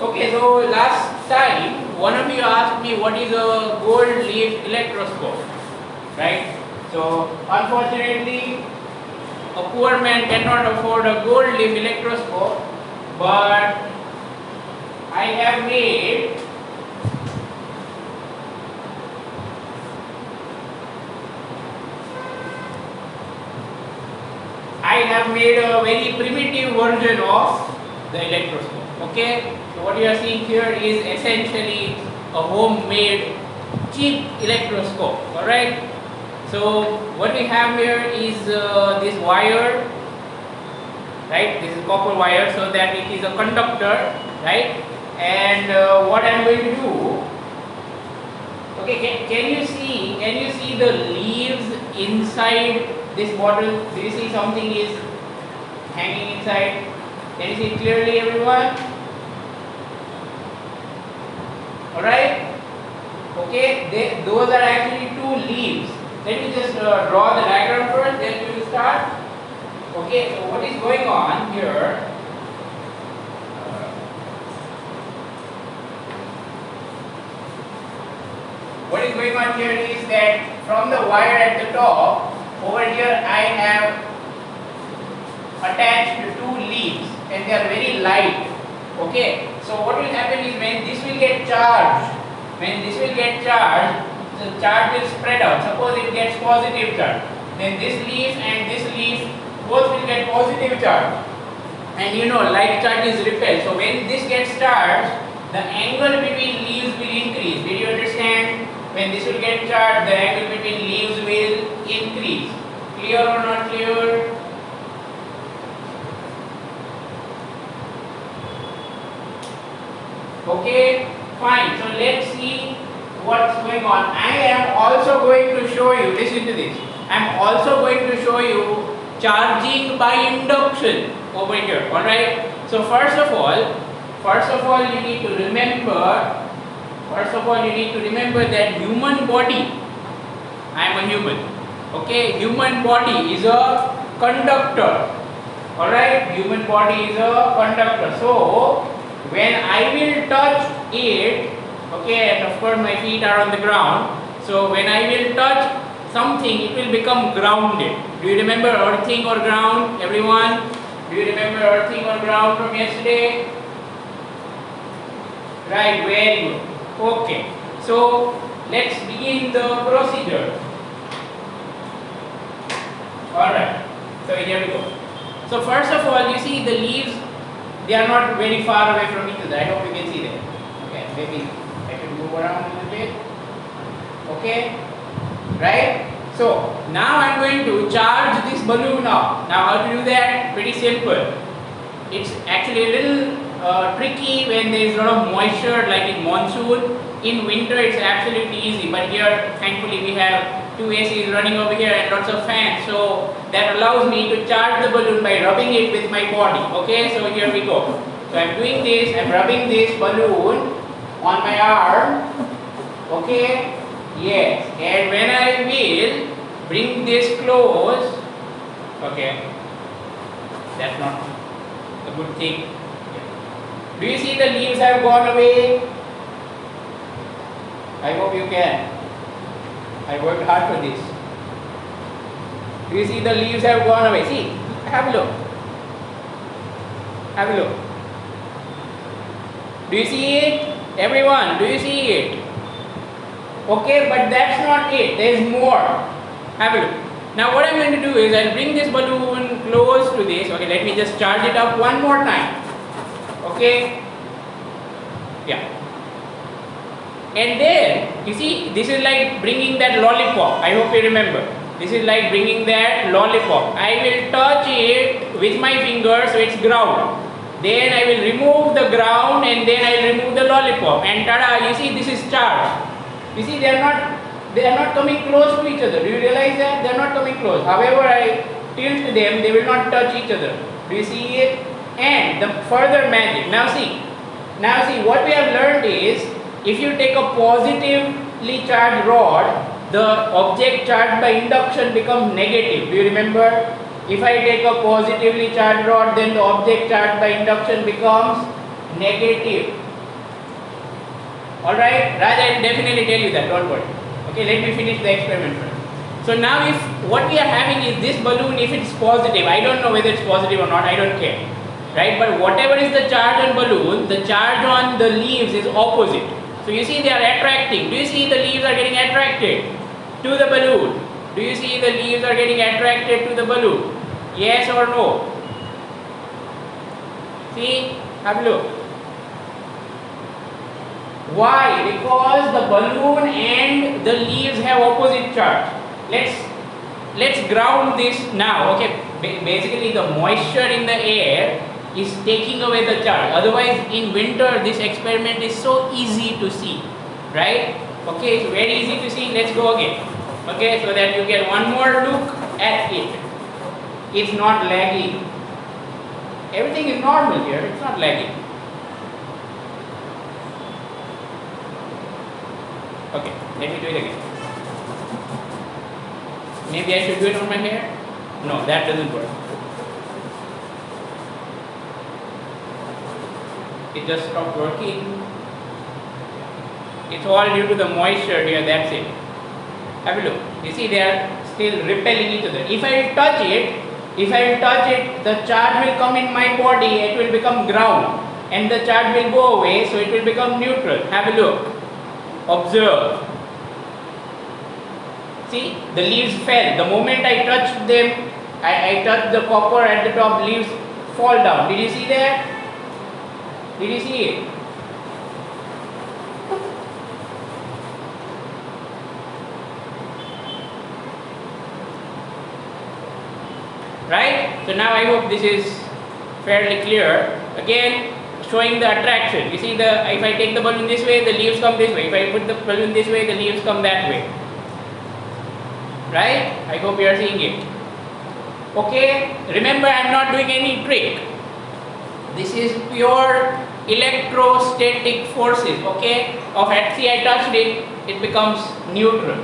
Okay, so last time one of you asked me what is a gold leaf electroscope, right? So unfortunately, a poor man cannot afford a gold leaf electroscope, but I have made a very primitive version of the electroscope. Okay, so what you are seeing here is essentially a homemade cheap electroscope. All right. So what we have here is this wire, right? This is copper wire, so that it is a conductor, right? And what I am going to do, okay, can you see the leaves inside this bottle? Do you see something is hanging inside? Can you see it clearly, everyone? All right. Okay, those are actually two leaves. Let me just draw the diagram first, then we will start. Okay, so what is going on here? What is going on here is that from the wire at the top, over here I have attached two leaves and they are very light. Okay, so what will happen is when this will get charged, the charge will spread out. Suppose it gets positive charge, then this leaf and this leaf both will get positive charge. And you know, like charge is repelled. So when this gets charged, the angle between leaves will increase. Did you understand? When this will get charged, the angle between leaves will increase. Clear or not clear? Okay, fine. So let's see what's going on. I am also going to show you, listen to this. I am also going to show you charging by induction over here. Alright. So first of all you need to remember that human body, I am a human. Okay, human body is a conductor. Alright, human body is a conductor. So when I will touch it, okay, and of course my feet are on the ground. So when I will touch something, it will become grounded. Do you remember earthing or ground, everyone? Do you remember earthing or ground from yesterday? Right, very good. Okay, so let's begin the procedure. Alright, so here we go. So first of all, you see the leaves, they are not very far away from each other. I hope you can see them. Okay, maybe I can move around a little bit. Okay, right? So now I'm going to charge this balloon up. Now how to do that? Pretty simple. It's actually a little tricky when there is a lot of moisture, like in monsoon. In winter it's absolutely easy, but here thankfully we have two ACs running over here and lots of fans, so that allows me to charge the balloon by rubbing it with my body. Okay, so here we go. So I'm doing this, I'm rubbing this balloon on my arm. Okay, yes, and when I will bring this close, okay, that's not a good thing. Do you see the leaves have gone away? I hope you can. I worked hard for this. Do you see the leaves have gone away? See, have a look. Have a look. Do you see it? Everyone, do you see it? Okay, but that's not it. There is more. Have a look. Now what I'm going to do is I'll bring this balloon close to this. Okay, let me just charge it up one more time. Okay. Yeah. And then, you see, this is like bringing that lollipop. I hope you remember. This is like bringing that lollipop. I will touch it with my finger so it's ground. Then I will remove the ground and then I will remove the lollipop. And tada, you see this is charged. You see they are not coming close to each other. Do you realize that? They are not coming close. However, I tilt them, they will not touch each other. Do you see it? And the further magic. Now see, what we have learned is, if you take a positively charged rod, the object charged by induction becomes negative. Do you remember? If I take a positively charged rod, then the object charged by induction becomes negative. Alright, Raj, I will definitely tell you that, don't worry. Okay, let me finish the experiment first. So now if what we are having is this balloon, if it's positive, I don't know whether it's positive or not, I don't care. Right, but whatever is the charge on balloon, the charge on the leaves is opposite. So you see they are attracting. Do you see the leaves are getting attracted to the balloon? Do you see the leaves are getting attracted to the balloon? Yes or no? See, have a look. Why? Because the balloon and the leaves have opposite charge. Let's ground this now. Okay, basically the moisture in the air is taking away the charge. Otherwise, in winter, this experiment is so easy to see, right? Okay, it's very easy to see. Let's go again. Okay, so that you get one more look at it. It's not lagging. Everything is normal here. It's not lagging. Okay, let me do it again. Maybe I should do it on my hair? No, that doesn't work. It just stopped working. It's all due to the moisture here, that's it. Have a look. You see they are still repelling each other. If I touch it, the charge will come in my body, it will become ground. And the charge will go away, so it will become neutral. Have a look. Observe. See, the leaves fell. The moment I touched them, I touched the copper at the top, leaves fall down. Did you see that? Did you see it? Right? So now I hope this is fairly clear. Again, showing the attraction. You see, if I take the balloon this way, the leaves come this way. If I put the balloon this way, the leaves come that way. Right? I hope you are seeing it. Okay? Remember, I am not doing any trick. This is pure electrostatic forces. Okay? See, I touched it, it becomes neutral.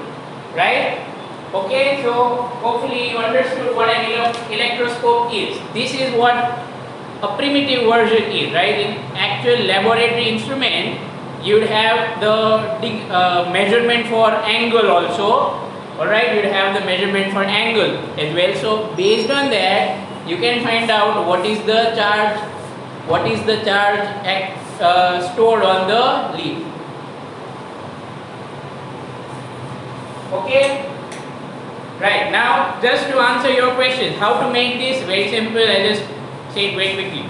Right? Okay? So, hopefully you understood what an electroscope is. This is what a primitive version is. Right? In actual laboratory instrument, you would have the measurement for angle also. Alright, you would have the measurement for angle as well. So based on that, you can find out what is the charge stored on the leaf. Okay? Right, now just to answer your question, how to make this? Very simple, I just say it very quickly.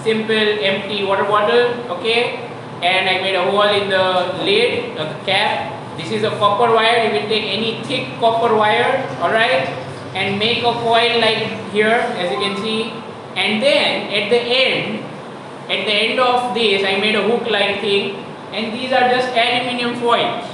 Simple empty water bottle, okay? And I made a hole in the lid, the cap. This is a copper wire. You can take any thick copper wire, alright, and make a coil like here, as you can see. And then at the end of this, I made a hook-like thing, and these are just aluminium foils,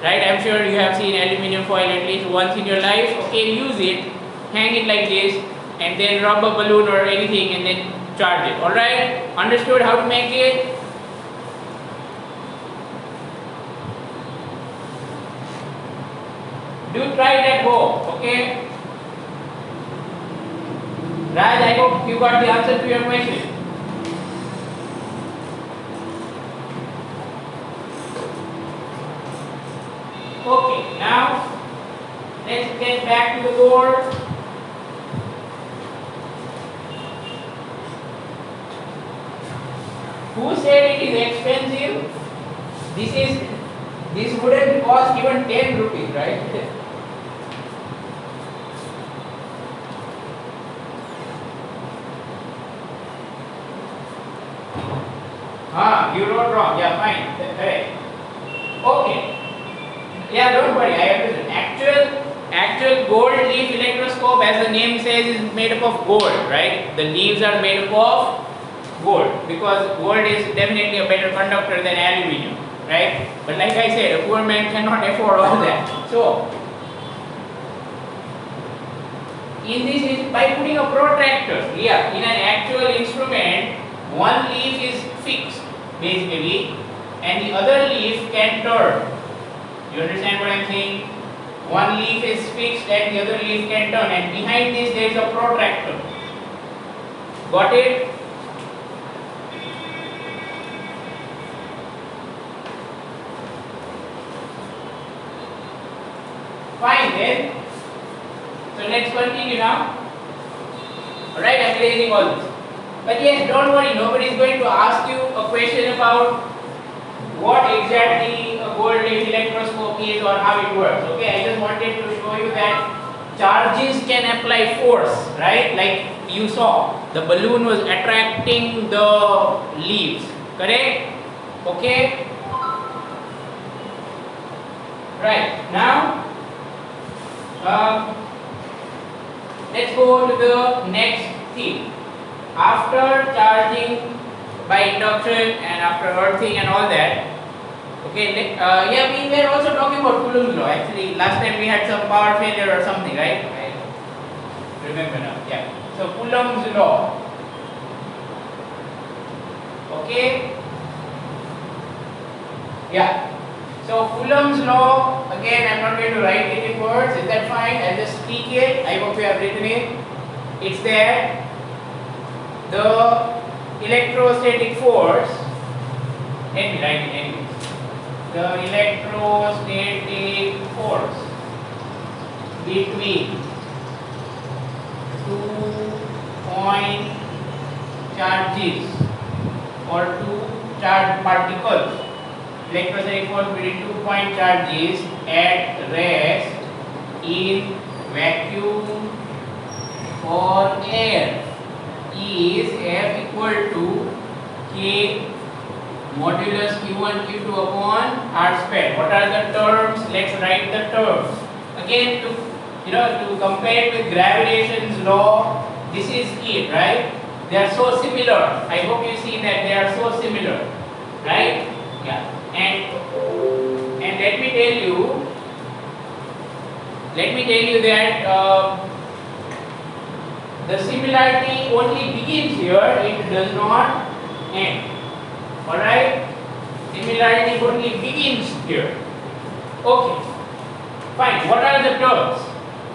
right? I'm sure you have seen aluminium foil at least once in your life. Okay, use it, hang it like this, and then rub a balloon or anything, and then charge it. Alright, understood how to make it? Do try it at home, okay? Raj, I hope you got the answer to your question. Okay, now let's get back to the board. Who said it is expensive? This wouldn't cost even 10 rupees, right? You wrote wrong. Yeah, fine. Correct. Okay. Yeah, don't worry. I understand. Actual gold leaf electroscope, as the name says, is made up of gold, right? The leaves are made up of gold because gold is definitely a better conductor than aluminium, right? But like I said, a poor man cannot afford all that. So, in this is by putting a protractor. Yeah, in an actual instrument, one leaf is fixed basically, and the other leaf can turn. You understand what I'm saying? One leaf is fixed and the other leaf can turn, and behind this there is a protractor. Got it? then. So let's continue now. Alright, I'm erasing all this. But yes, don't worry, nobody is going to ask you a question about what exactly a gold leaf electroscope is or how it works. Okay, I just wanted to show you that charges can apply force, right? Like you saw, the balloon was attracting the leaves, correct? Okay. Right, now let's go to the next thing. After charging by induction and after earthing and all that, okay, yeah, we were also talking about Coulomb's law. Actually, last time we had some power failure or something, right? I remember now, yeah. So, Coulomb's law. Okay? Yeah. So, Coulomb's law, again, I'm not going to write it in words. Is that fine? I'll just speak it. I hope you have written it. It's there. The electrostatic force, let me write it anyway. The electrostatic force between 2-point charges or two charged particles, electrostatic force between 2-point charges at rest in vacuum or air is F equal to K modulus Q1 Q2 upon R square. What are the terms? Let's write the terms. Again, to compare it with gravitation's law, this is it, right? They are so similar. I hope you see that they are so similar, right? Yeah. And let me tell you that the similarity only begins here, it does not end. Alright? Similarity only begins here. Okay. Fine. What are the terms?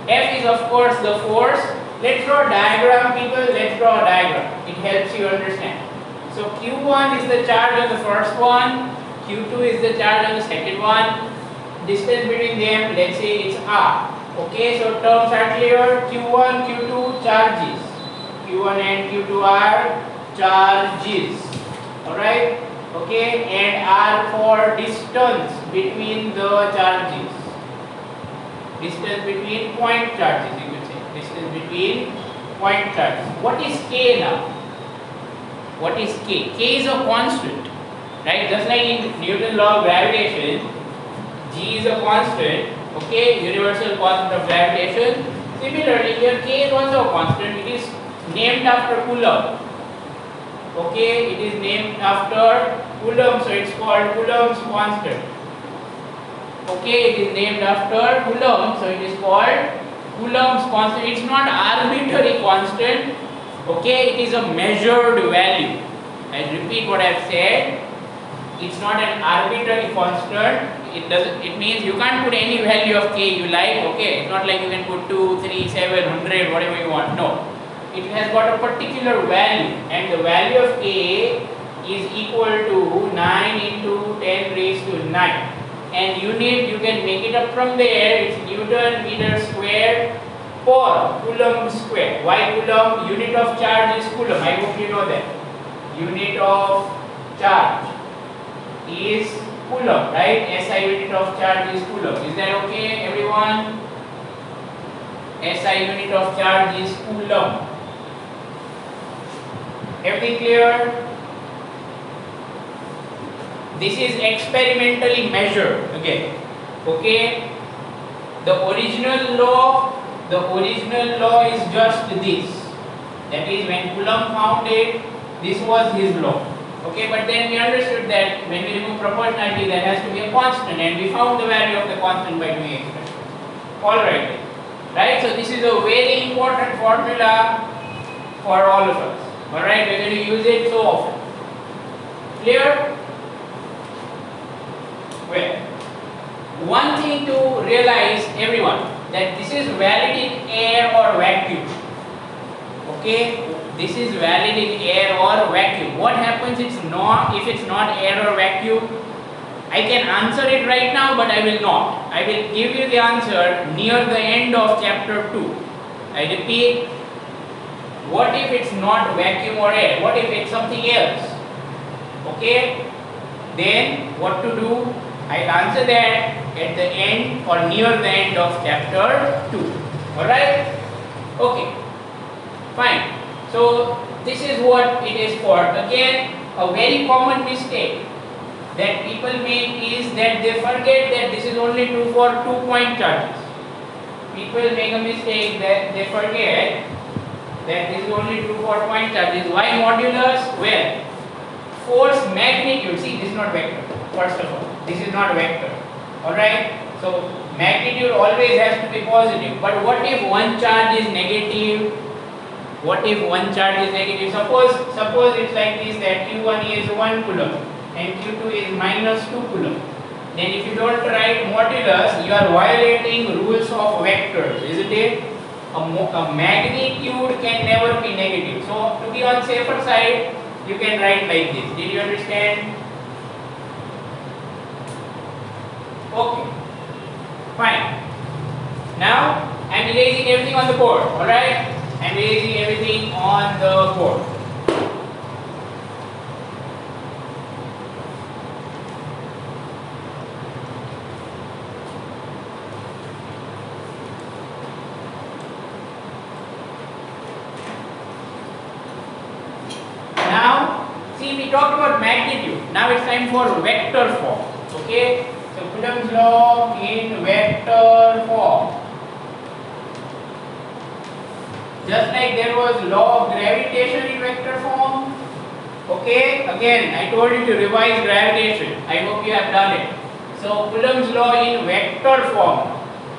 F is of course the force. Let's draw a diagram, people. Let's draw a diagram. It helps you understand. So Q1 is the charge on the first one. Q2 is the charge on the second one. Distance between them, let's say it's R. Okay, so terms are clear. Q1, Q2 charges. Q1 and Q2 are charges. Alright? Okay, and R for distance between the charges. Distance between point charges, you could say. Distance between point charges. What is K now? What is K? K is a constant. Right? Just like in Newton's law of gravitation, G is a constant. Okay, universal constant of gravitation. Similarly, here K is also a constant. It is named after Coulomb. Okay, it is named after Coulomb, so it's called Coulomb's constant. Okay, it is named after Coulomb, so it is called Coulomb's constant. It's not arbitrary constant. Okay, it is a measured value. I repeat what I have said. It's not an arbitrary constant. It means you can't put any value of K you like. Okay, it's not like you can put 2, 3, 7, 100, whatever you want. No, it has got a particular value, and the value of K is equal to 9 into 10 raised to 9. And unit you can make it up from there. It's Newton meter square per Coulomb square. Why Coulomb? Unit of charge is Coulomb. I hope you know that. Unit of charge is Coulomb, right? SI unit of charge is Coulomb. Is that okay, everyone? SI unit of charge is Coulomb. Everything clear? This is experimentally measured again. Okay? The original law is just this. That is, when Coulomb found it, this was his law. Okay, but then we understood that when we remove proportionality, there has to be a constant, and we found the value of the constant by doing experiment. Alright, right? So this is a very important formula for all of us. Alright, we're going to use it so often. Clear? Well, one thing to realize, everyone, that this is valid in air or vacuum. Okay, this is valid in air or vacuum. What happens if it's not air or vacuum? I can answer it right now, but I will not. I will give you the answer near the end of chapter 2. I repeat, what if it's not vacuum or air? What if it's something else? Okay? Then what to do? I'll answer that at the end or near the end of chapter 2. Alright? Okay. Fine. So this is what it is for. Again, a very common mistake that people make is that they forget that this is only true for 2-point charges. People make a mistake that they forget that this is only true for point charges. Why modulus? Well, force magnitude. See, this is not vector. First of all, this is not vector. Alright? So magnitude always has to be positive. But what if one charge is negative? What if one charge is negative? Suppose it's like this, that Q1 is 1 coulomb and Q2 is minus 2 coulomb. Then if you don't write modulus, you are violating rules of vectors, isn't it? A magnitude can never be negative. So to be on safer side, you can write like this. Did you understand? Okay. Fine. Now I am erasing everything on the board. Alright? I am erasing everything on the board. We talked about magnitude. Now it's time for vector form. Okay? So Coulomb's law in vector form. Just like there was law of gravitation in vector form. Okay? Again, I told you to revise gravitation. I hope you have done it. So Coulomb's law in vector form.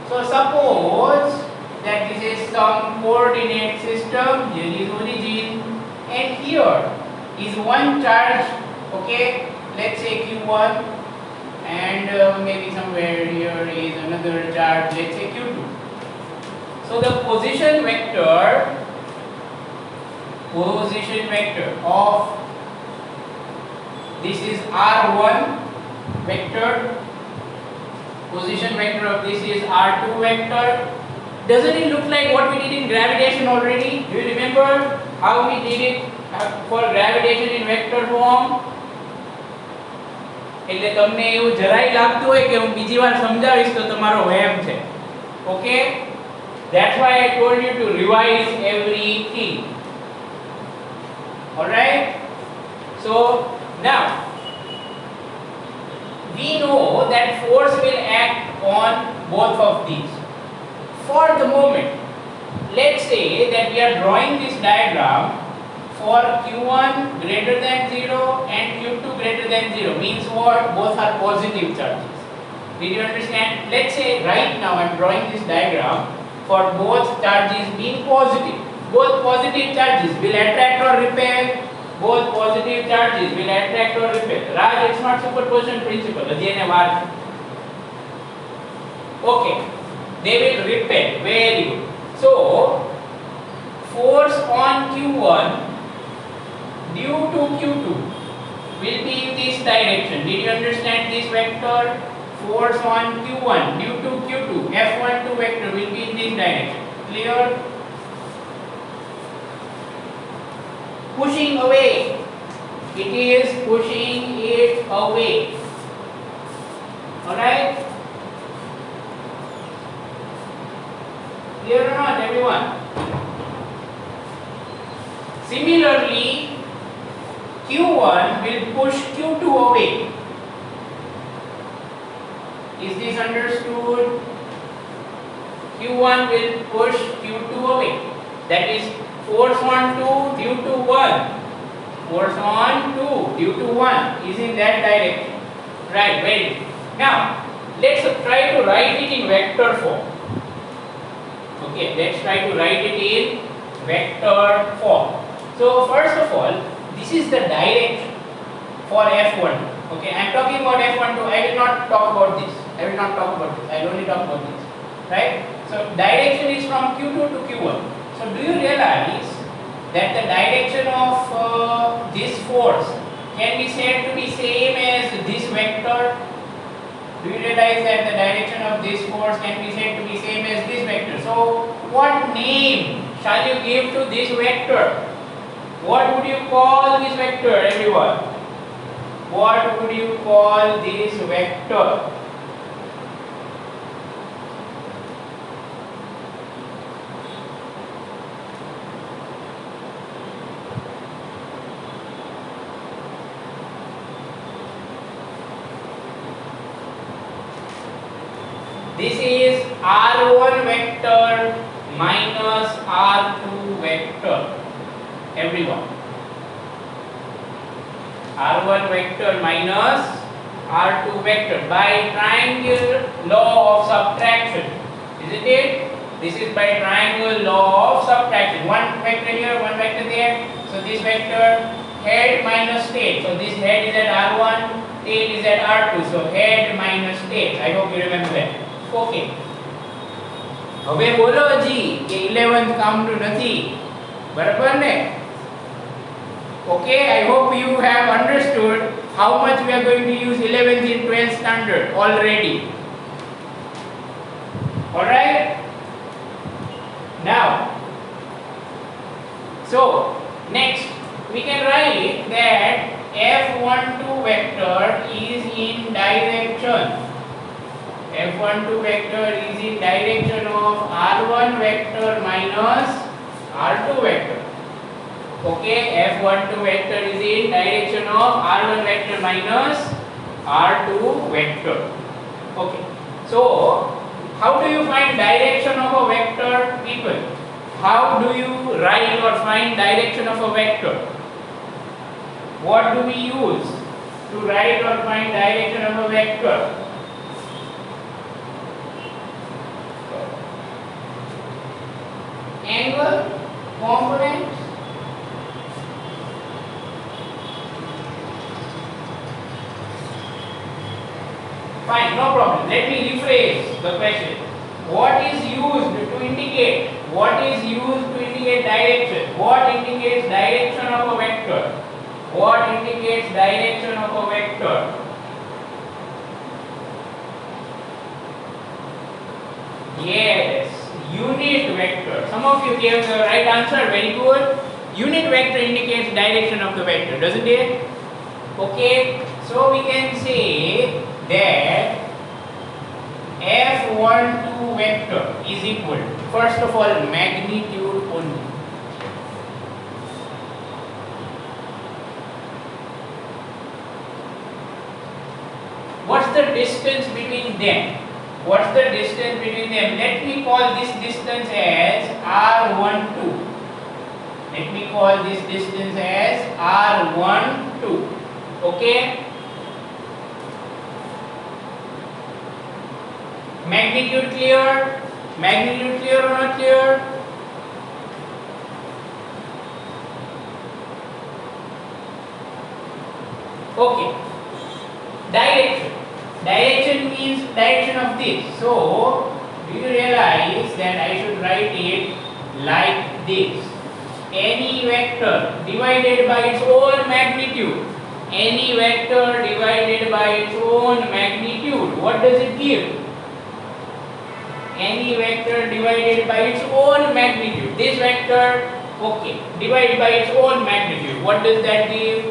So suppose that this is some coordinate system. Here is origin, and here is one charge, okay, let's say Q1, and maybe somewhere here is another charge, let's say Q2. So the position vector of this is R1 vector, position vector of this is R2 vector. Doesn't it look like what we did in gravitation already? Do you remember how we did it for gravitation in vector form? એટલે તમને એવું જરાય લાગતું હોય કે હું બીજી વાર સમજાવીશ તો તમારો વહેમ છે. Okay, that's why I told you to revise everything. All right? So now we know that force will act on both of these. For the moment, let's say that we are drawing this diagram for Q1 greater than 0 and Q2 greater than 0. Means what? Both are positive charges. Did you understand? Let's say right now I am drawing this diagram for both charges being positive. Both positive charges will attract or repel. Both positive charges will attract or repel. Raj, it's not superposition principle. Okay. They will repel. Very good. So, force on Q1 due to Q2 will be in this direction. Did you understand this vector? Force on Q1 due to Q2, F12 vector will be in this direction. Clear? Pushing away. It is pushing it away. Alright? Clear or not, everyone? Similarly, Q1 will push Q2 away. Is this understood? Q1 will push Q2 away. That is force on 2 due to 1. Force on 2 due to 1 is in that direction. Right, very good. Now, let's try to write it in vector form. Okay, let's try to write it in vector form. So, first of all, this is the direction for F1. Okay, I am talking about F12. I will not talk about this. I will only talk about this. Right? So, direction is from Q2 to Q1. So, do you realize that the direction of this force can be said to be same as this vector? do you realize that the direction of this force can be said to be same as this vector? So what name shall you give to this vector? What would you call this vector, everyone? What would you call this vector? This is R1 vector minus R2 vector, everyone. R1 vector minus R2 vector by triangle law of subtraction, isn't it? This is by triangle law of subtraction. One vector here, one vector there. So this vector head minus tail. So this head is at R1, tail is at R2. So head minus tail. I hope you remember that. Okay. હવે બોલો હજી કે 11th count નથી બરાબર ને? Okay, I hope you have understood how much we are going to use 11th in 12th standard already. Alright? Now, so next we can write that F12 vector is in direction. F12 vector is in direction of R1 vector minus R2 vector. Okay, F12 vector is in direction of R1 vector minus R2 vector. Okay, so how do you find direction of a vector, people? How do you write or find direction of a vector? What do we use to write or find direction of a vector? Angle, component, fine, no problem. Let me rephrase the question. What is used to indicate? What is used to indicate direction? What indicates direction of a vector? What indicates direction of a vector? Yes, unit vector. Some of you gave the right answer. Very good. Unit vector indicates direction of the vector, doesn't it? Okay, so we can say that F12 vector is equal to, first of all, magnitude only. What's the distance between them? What's the distance between them? Let me call this distance as R12. Let me call this distance as R12. Okay? Magnitude clear? Magnitude clear or not clear? Okay. Direction. Direction means direction of this. So, do you realize that I should write it like this? Any vector divided by its own magnitude. Any vector divided by its own magnitude. What does it give? Any vector divided by its own magnitude. This vector, okay, divided by its own magnitude. What does that give?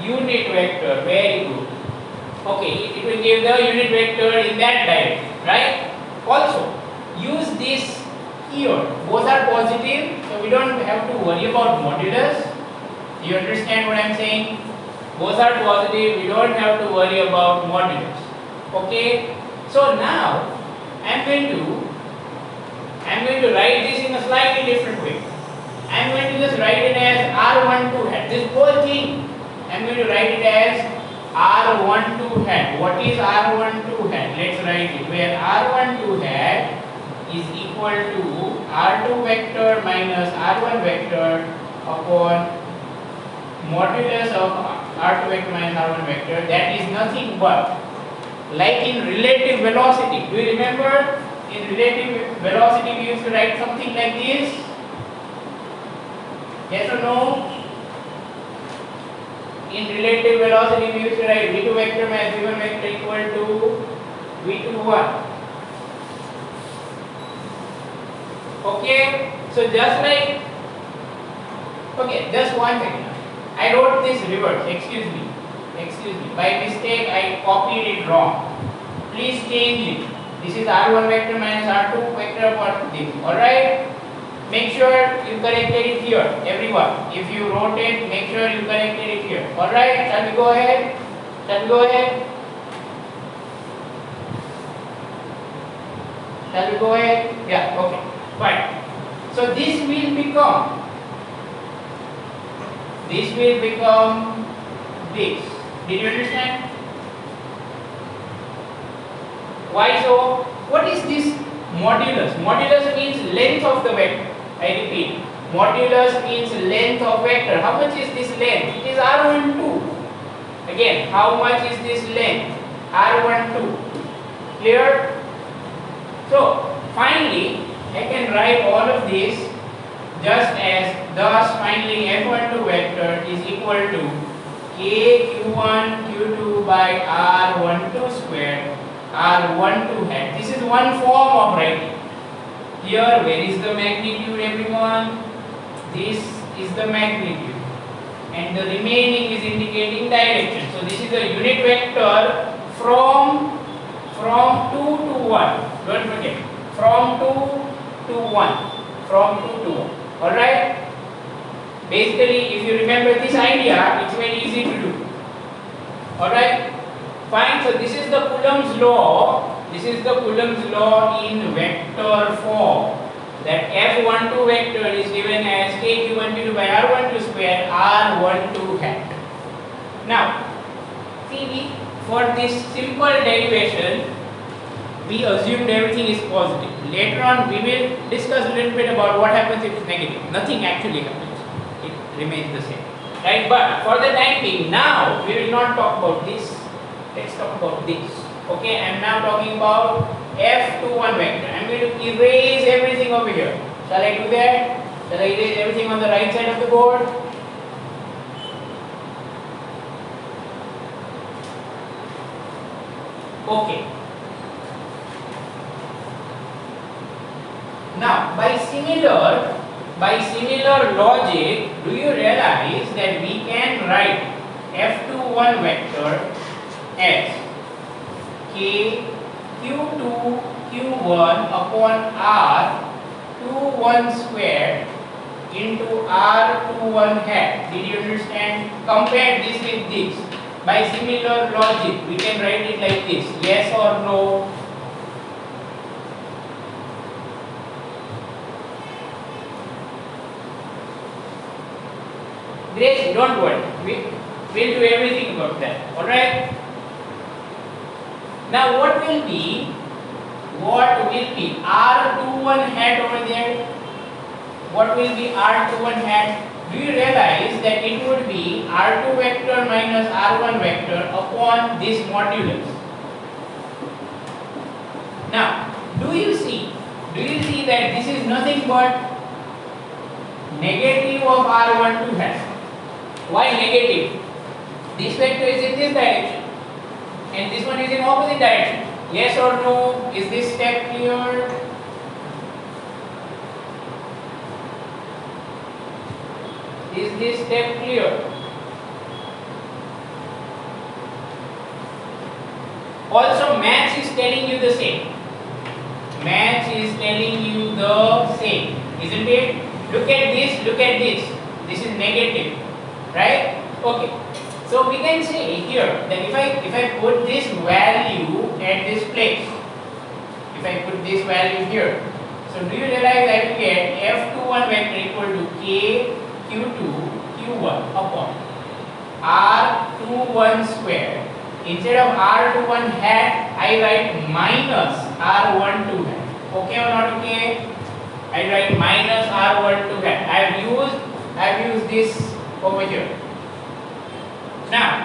Unit vector. Very good. Okay, it will give the unit vector in that direction, right? Also, use this here. Both are positive, so we don't have to worry about modulus. You understand what I am saying? Both are positive, we don't have to worry about modulus. Okay? So now, I am going to write this in a slightly different way. I am going to just write it as R12 hat. This whole thing, I am going to write it as R12 hat. What is R12 hat? Let's write it. Where R12 hat is equal to R2 vector minus R1 vector upon modulus of R2 vector minus R1 vector. That is nothing but, like in relative velocity. Do you remember? In relative velocity we used to write something like this. Yes or no? In relative velocity we used to write v2 vector minus v1 vector equal to V21. Okay, so just like, okay, just one second. I wrote this reverse, excuse me, by mistake I copied it wrong. Please change it. This is R1 vector minus R2 vector for this, alright? Make sure you corrected it here, everyone. If you wrote it, make sure you corrected it here, alright? Shall we go ahead? Shall we go ahead? Shall we go ahead? Yeah, okay, fine. So this will become this. Did you understand? Why so? What is this modulus? Modulus means length of the vector. I repeat, modulus means length of vector. How much is this length? It is R12. Again, how much is this length? R12. Clear? So, finally, I can write all of this just as thus finally F12 vector is equal to KQ1 Q2 by R12 square R12 hat. This is one form of writing. Here, where is the magnitude, everyone? This is the magnitude, and the remaining is indicating direction. So this is a unit vector from 2 to 1. Don't forget, from 2 to 1. From 2 to 1. Alright? Basically, if you remember this idea, it's very easy to do. Alright? Fine. So this is the Coulomb's law. This is the Coulomb's law in vector form. That F12 vector is given as KQ12 by R12 square R12 hat. Now, see, for this simple derivation, we assumed everything is positive. Later on, we will discuss a little bit about what happens if it's negative. Nothing actually happens. It remains the same. Right? But for the time being, now we will not talk about this. Let's talk about this. Okay, I am now talking about F21 vector. I am going to erase everything over here. Shall I do that? Shall I erase everything on the right side of the board? Okay. Now, by similar logic, do you realize that we can write F21 vector as K Q2 Q1 upon R21 square into R21 hat. Did you understand? Compare this with this. By similar logic, we can write it like this. Yes or no? Grace, don't worry. We'll do everything about that. Alright? Now what will be R21 hat over there? What will be R21 hat? Do you realize that it would be R2 vector minus R1 vector upon this modulus? Now, do you see that this is nothing but negative of R12 hat? Why negative? This vector is in this direction and this one is in opposite direction. Yes or no? Is this step clear? Is this step clear? Also, maths is telling you the same. Maths is telling you the same, isn't it? Look at this, look at this. This is negative, right? Okay. So we can say here that if I put this value at this place, if I put this value here, so do you realize I will get F21 vector equal to K Q2 Q1 upon R21 square. Instead of R21 hat, I write minus R12 hat. Okay or not okay? I write minus R12 hat. I have used this over here. Now,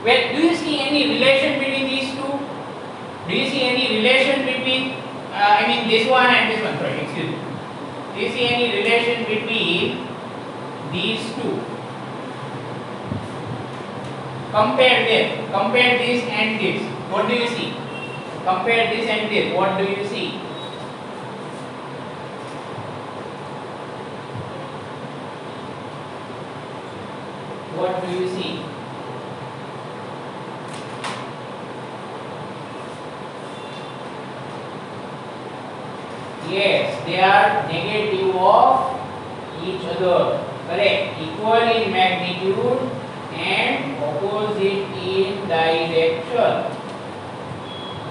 well, do you see any relation between these two? Do you see any relation between, this one and this one? Sorry, excuse me. Do you see any relation between these two? Compare them. Compare this and this. What do you see? Compare this and this. What do you see? What do you see? Yes, they are negative of each other. Correct. Equal in magnitude and opposite in direction.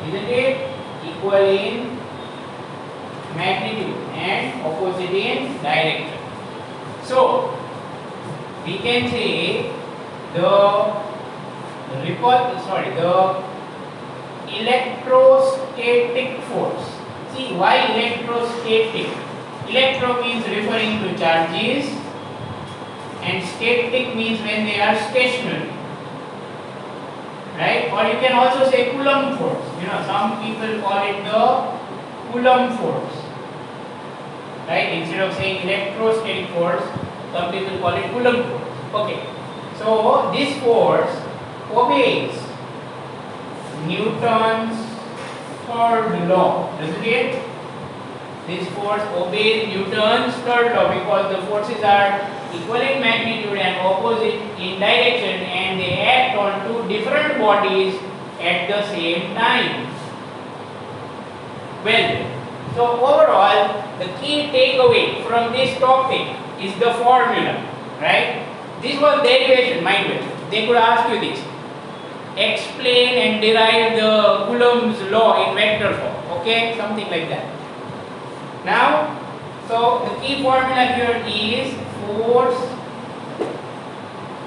Isn't it? Equal in magnitude and opposite in direction. So we can say the electrostatic force. See, why electrostatic? Electro means referring to charges and static means when they are stationary. Right? Or you can also say Coulomb force. You know, some people call it the Coulomb force. Right? Instead of saying electrostatic force, some people call it Coulomb force. Okay. So this force obeys Newton's third law. Doesn't it? This force obeys Newton's third law because the forces are equal in magnitude and opposite in direction, and they act on two different bodies at the same time. Well, so overall, the key takeaway from this topic is the formula, right? This was derivation, mind you. They could ask you this. Explain and derive the Coulomb's law in vector form. Okay, something like that. Now, so the key formula here is force,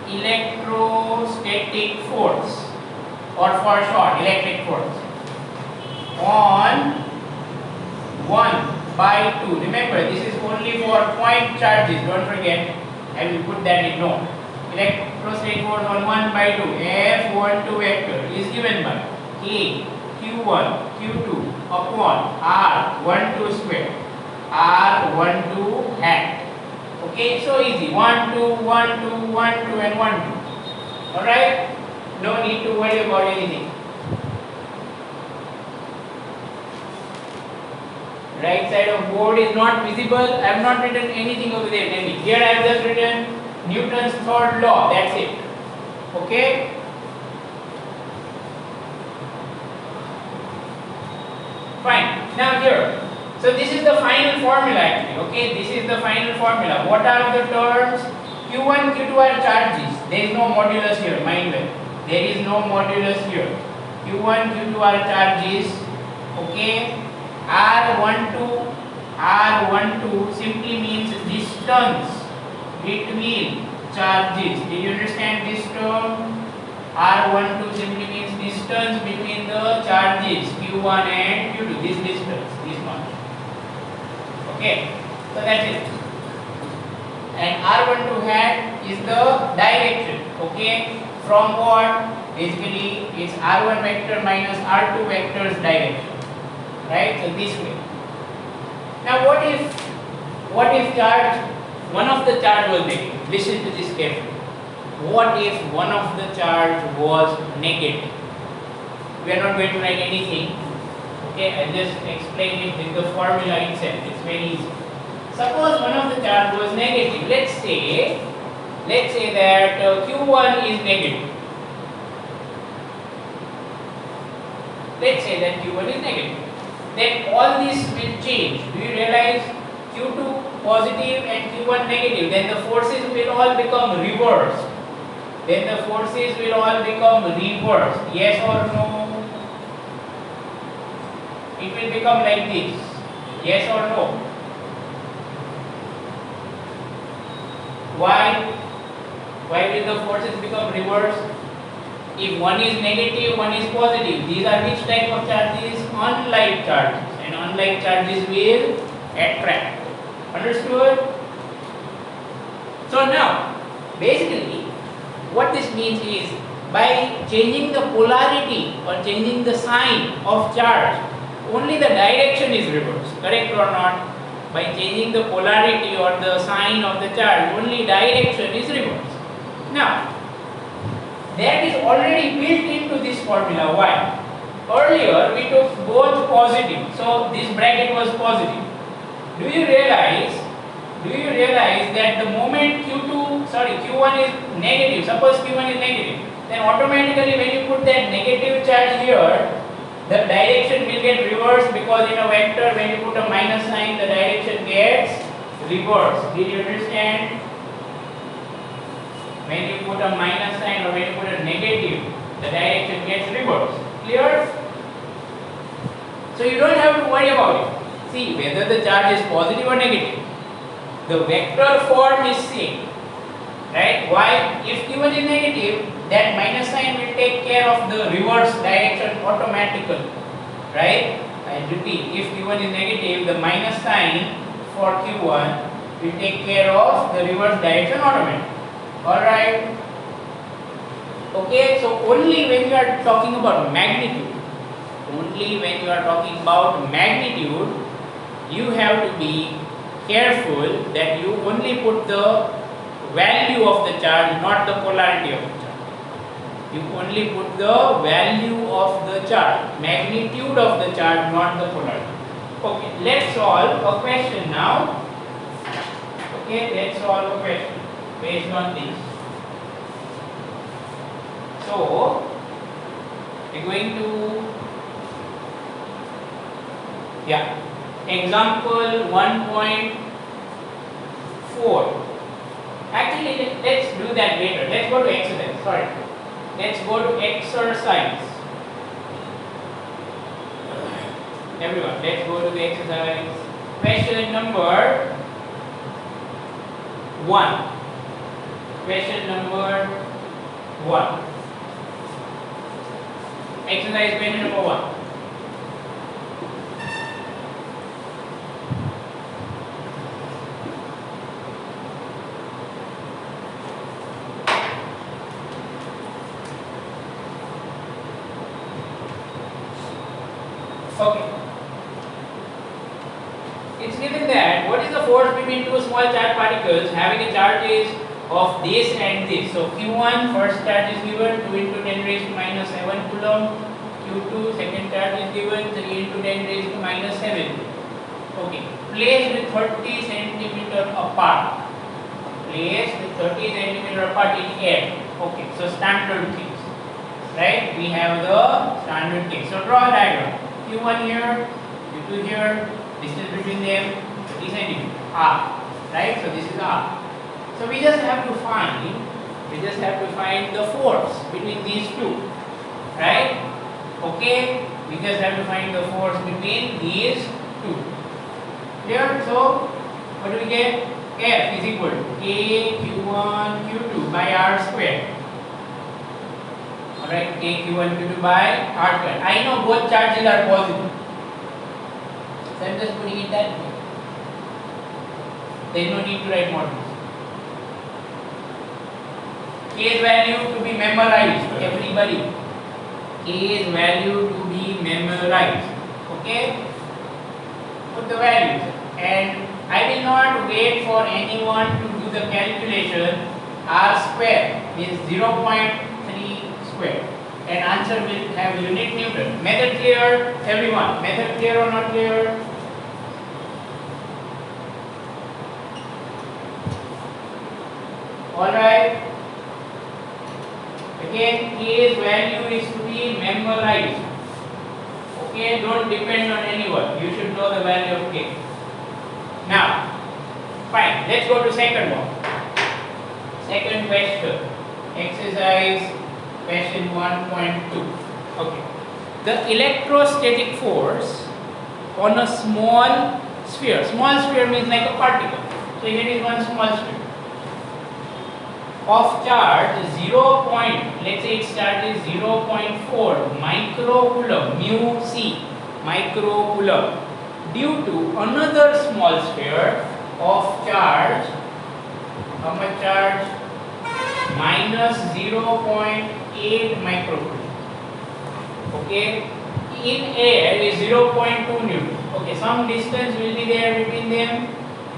electrostatic force, or for short, electric force, on 1/2. Remember, this is only for point charges. Don't forget, I will put that in note. Electrostatic force on 1/2 F12 vector is given by K Q1 Q2 upon R12 square R12 hat. Okay, so easy. 1 2 1 2 1 2 and 1 2. All right, no need to worry about anything. Right side of board is not visible. I have not written anything over there. Here I have just written Newton's third law. That's it. Okay. Fine. Now here. So this is the final formula actually. Okay. This is the final formula. What are the terms? Q1, Q2 are charges. There is no modulus here. Mind well. There is no modulus here. Q1, Q2 are charges. Okay. R12 simply means distance between charges. Did you understand this term? R12 simply means distance between the charges Q1 and Q2. This distance, this much. Okay, so that's it. And R12 hat is the direction. Okay, from what? Basically, it's R1 vector minus R2 vector's direction. Right, so this way. Now what if charge, one of the charge was negative? Listen to this carefully. What if one of the charge was negative? We are not going to write anything. Okay, I just explain it with the formula itself. It's very easy. Suppose one of the charge was negative. Let's say that Q1 is negative. Let's say that Q1 is negative. Then all this will change. Do you realize? Q2 positive and Q1 negative. Then the forces will all become reversed. Yes or no? It will become like this. Yes or no? Why? Why will the forces become reversed? If one is negative, one is positive. These are which type of charges? Unlike charges. And unlike charges will attract. Understood? So now, basically, what this means is, by changing the polarity or changing the sign of charge, only the direction is reversed. Correct or not? By changing the polarity or the sign of the charge, only direction is reversed. Now, that is already built into this formula. Why? Earlier we took both positive, so this bracket was positive. Do you realize that the moment Q1 is negative, suppose Q1 is negative, then automatically when you put that negative charge here, the direction will get reversed, because in a vector when you put a minus sign, the direction gets reversed. Did you understand? When you put a minus sign or when you put a negative, the direction gets reversed. Clear? So you don't have to worry about it. See whether the charge is positive or negative. The vector form is same. Right? Why? If Q1 is negative, that minus sign will take care of the reverse direction automatically. Right? I repeat, if Q1 is negative, the minus sign for Q1 will take care of the reverse direction automatically. Alright. Okay, so only when you are talking about magnitude, you have to be careful that you only put the value of the charge, not the polarity of the charge. You only put the value of the charge, magnitude of the charge, not the polarity. Okay, let's solve a question now. Okay, let's solve a question based on this. So, we're going to, example 1.4. Actually, let's do that later. Let's go to exercise. Sorry. Let's go to exercise. Everyone, let's go to the exercise. Question number 1. Question number 1. Exercise question number 1. Okay. It's given that what is the force between two small charged particles having a charges of this and this. So Q1 first charge is given 2 into 10 raised to minus 7 coulomb. Q2 second charge is given 3 into 10 raised to minus 7. Okay. Placed with 30 centimeter apart. Placed with 30 centimeter apart in air. Okay. So standard things. Right? We have the standard things. So draw a diagram. Q1 here, Q2 here, distance between them 30 centimeter. R. Right? So this is R. So we just have to find the force between these two, right? Okay, we just have to find the force between these two. Clear? So what do we get? F is equal to K Q1 Q2 by R square. Alright, K Q1 Q2 by R square. I know both charges are positive, so I'm just putting it that way. There is no need to write more. K's value to be memorized, everybody. K's value to be memorized. Okay? Put the values. And I will not wait for anyone to do the calculation. R square is 0.3 square. And answer will have unit Newton. Method clear, everyone? Method clear or not clear? Alright. Again, K's value is to be memorized. Okay, don't depend on anyone. You should know the value of K. Now, fine. Let's go to second one. Second question. Exercise question 1.2. Okay. The electrostatic force on a small sphere. Small sphere means like a particle. So here is one small sphere. Of charge 0. Let's say its charge is 0.4 microcoulomb, mu c microcoulomb, due to another small sphere of charge, how much charge? Minus 0.8 microcoulomb. Okay, in air is 0.2 Newton. Okay, some distance will be there between them.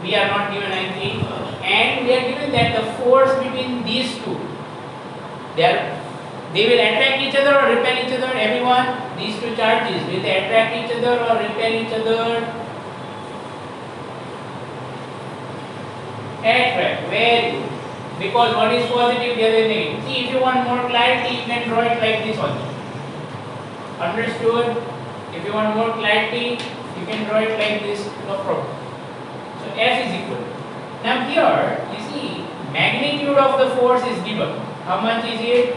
We are not given anything. And we are given that the force between these two, they are They will attract each other or repel each other, everyone? These two charges, will they attract each other or repel each other? Attract, very good. Because one is positive, the other is negative. See, if you want more clarity, you can draw it like this also. Understood? If you want more clarity, you can draw it like this, no problem. So F is equal. Now here, you see, magnitude of the force is given. How much is it?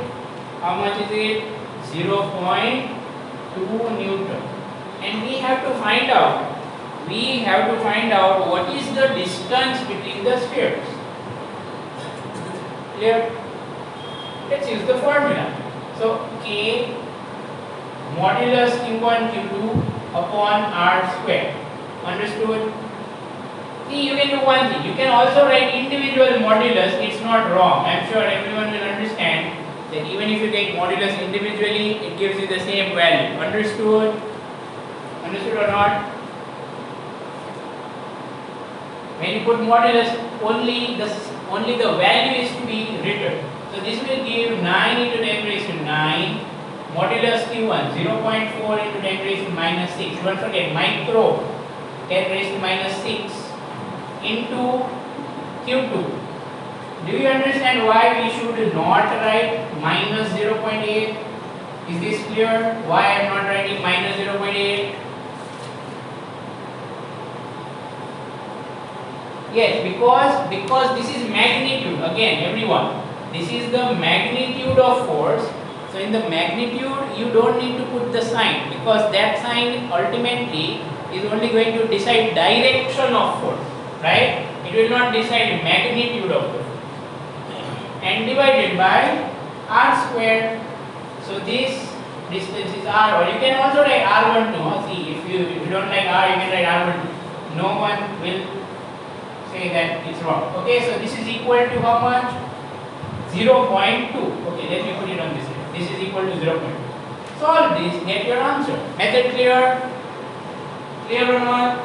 How much is it? 0.2 Newton. And we have to find out. What is the distance between the spheres. Clear? Let's use the formula. So K modulus Q1 Q2 upon R square. Understood? See, you can do one thing. You can also write individual modulus. It's not wrong. I'm sure everyone will understand that even if you take modulus individually, it gives you the same value. Understood? Understood or not? When you put modulus, only the value is to be written. So this will give 9 into 10 raised to 9 modulus Q1 0.4 into 10 raised to minus 6. Don't forget micro 10 raised to minus 6 into Q2. Do you understand why we should not write minus 0.8? Is this clear? Why I am not writing minus 0.8? Yes, because this is magnitude. Again, everyone, this is the magnitude of force. So in the magnitude, you don't need to put the sign, because that sign ultimately is only going to decide direction of force, right? It will not decide magnitude of the force. And divided by R square. So this distance is R, or you can also write R12. See, if you don't like R, you can write R12. No one will say that it's wrong. Okay, so this is equal to how much? 0.2. Okay, let me put it on this way. This is equal to 0.2. Solve this, get your answer. Method clear? Clear or not?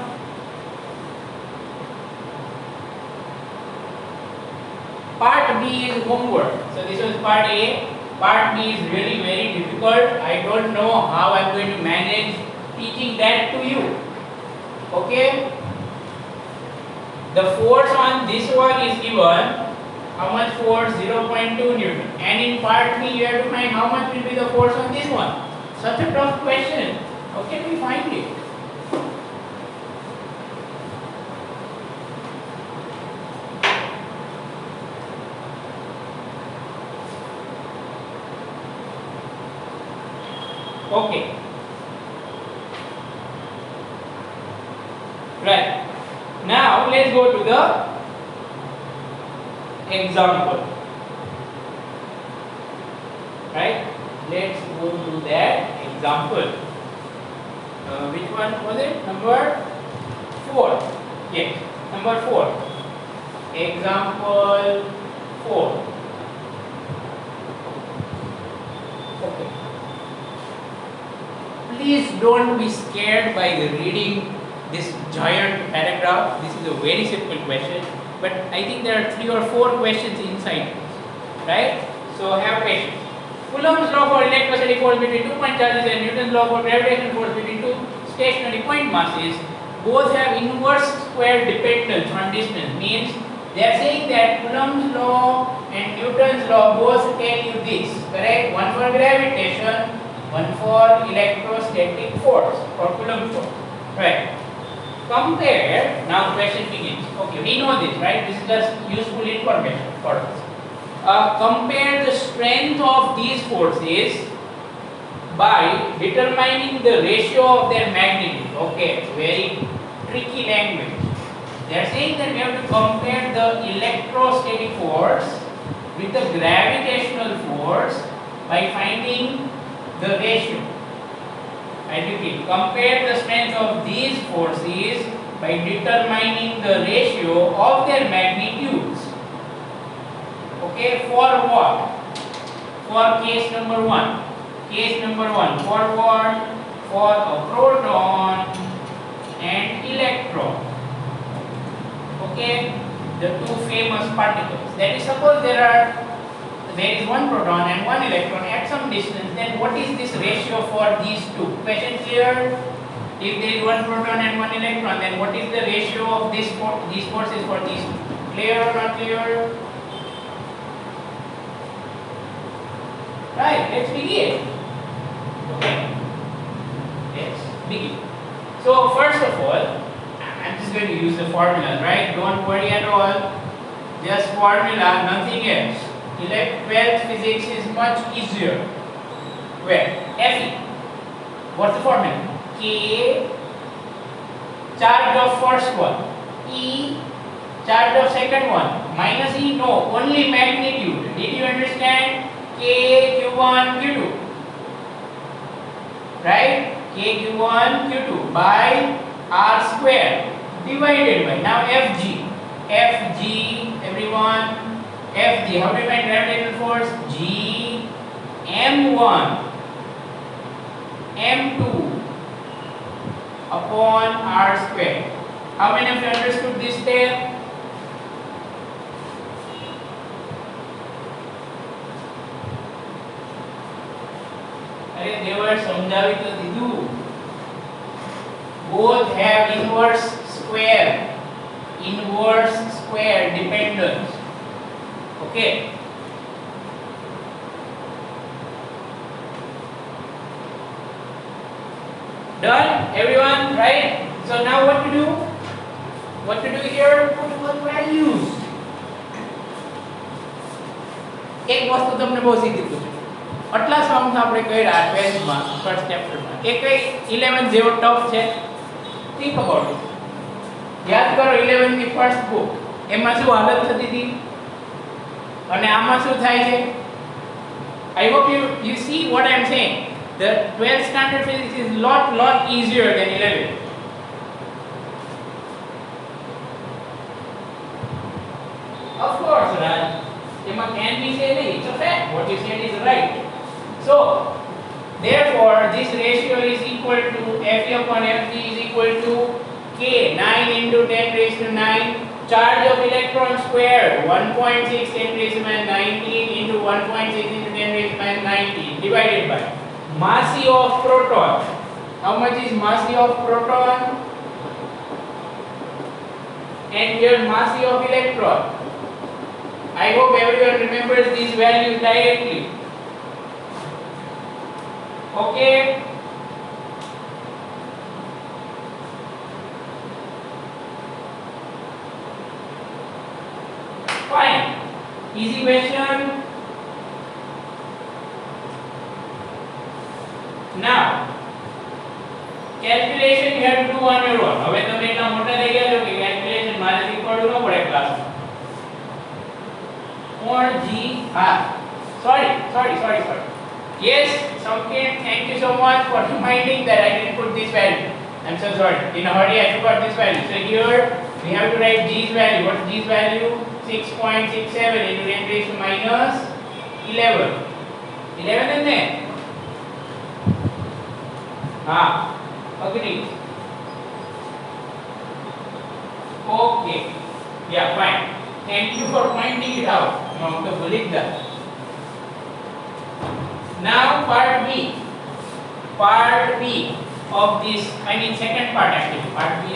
Part B is homework. So this was part A. Part B is really very difficult. I don't know how I'm going to manage teaching that to you. Okay? The force on this one is given. How much force? 0.2 Newton. And in part B, you have to find how much will be the force on this one. Such a tough question. How can we find it? Okay. Right. Now let's go to the example. Right? Let's go to that example. Which one was it? Number 4. Yes, number 4. Example 4. Okay. Please don't be scared by reading this giant paragraph. This is a very simple question, but I think there are 3 or 4 questions inside this, right? So have patience. Coulomb's law for electrostatic force between 2 point charges and Newton's law for gravitational force between 2 stationary point masses both have inverse square dependence on distance. Means they are saying that Coulomb's law and Newton's law both tell you this, correct? One for gravitation, one for electrostatic force or Coulomb force, right? Compare, now question begins. Okay, we know this, right? This is just useful information for us. Compare the strength of these forces by determining the ratio of their magnitude. Okay, very tricky language. They are saying that we have to compare the electrostatic force with the gravitational force by finding the ratio. I repeat, compare the strength of these forces by determining the ratio of their magnitudes. Okay, for what? For case number 1. Case number 1. For what? For a proton and electron. Okay, the two famous particles. That is, suppose there are there is one proton and one electron at some distance, then what is this ratio for these two? Question clear? If there is one proton and one electron, then what is the ratio of these forces for these two? Clear or not clear? Right, let's begin. Okay, let's begin. So first of all, I'm just going to use the formulas, right? Don't worry at all. Just formula, nothing else. 12th physics is much easier. Where? Fe. What's the formula? K, charge of first one. E, charge of second one. Minus E, no, only magnitude. Did you understand? K, Q1, Q2. Right? K, Q1, Q2 by R square divided by, now Fg. Fg, everyone. Fg, how do you find gravitational force? G, M1, M2 upon R square. How many of you understood this step? अरे देवर समझावी तो दीदू. Both have inverse square dependence. Okay. Done, everyone, right? So now what to do? What to do here? Put one values. એક વસ્તુ તમને બહુ સીધી પૂછું. આટલા songs આપણે કર્યા 12th માં ફર્સ્ટ ચેપ્ટર માં. એ કઈ 11 જેવો ટફ છે? Think about it. યાદ કરો 11 ની ફર્સ્ટ બુક. એમાં શું હાલત થતી હતી? અને આમાં શું થાય છે? I hope you see what I am saying. The 12th standard physics is lot easier than 11. Of course, Raj. Can be said, it's a fact. What you said is right. So, therefore, this ratio is equal to Fe upon Fg is equal to K, 9 into 10 raised to 9. Charge of electron square, 1.6 10 raised to minus 19 into 1.6 into 10 raised to minus 19 divided by mass of proton. How much is mass of proton? And here mass of electron. I hope everyone remembers these values directly. Okay. Fine. Easy question. Now, calculation you have to do on your own. હવે તમે એટલા મોટા થઈ ગયા છો કે calculation મારાથી પડવું ન પડે ક્લાસમાં. Or G, sorry. Yes, Samkin, thank you so much for reminding that I didn't put this value. I'm so sorry. In a hurry, I forgot this value. So here we have to write G's value. What's G's value? 6.67 into 10 raised to minus 11. 11 in there. Agree. Okay. Yeah, fine. Thank you for pointing it out. Now part B of this, second part actually, part B.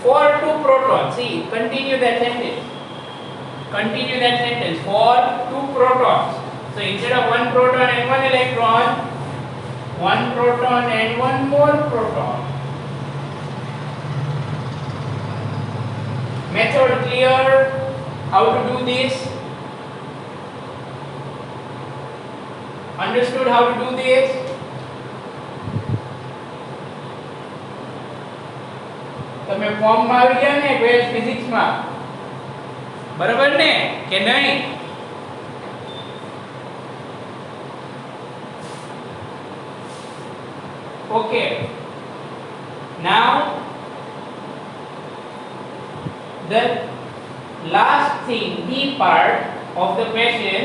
For two protons, see, continue that sentence. For two protons. So instead of one proton and one electron, one proton and one more proton. Method clear? How to do this? Understood how to do this? તમે form માં આવી ગયા ને 12th physics માં બરાબર ને કે નહીં? Okay. Now the last thing, B part of the question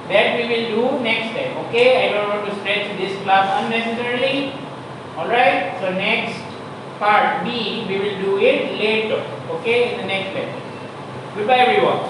that we will do next time. Okay, I don't want to stretch this class unnecessarily. Alright, so next part B we will do it later. Okay, in the next lecture. Goodbye everyone.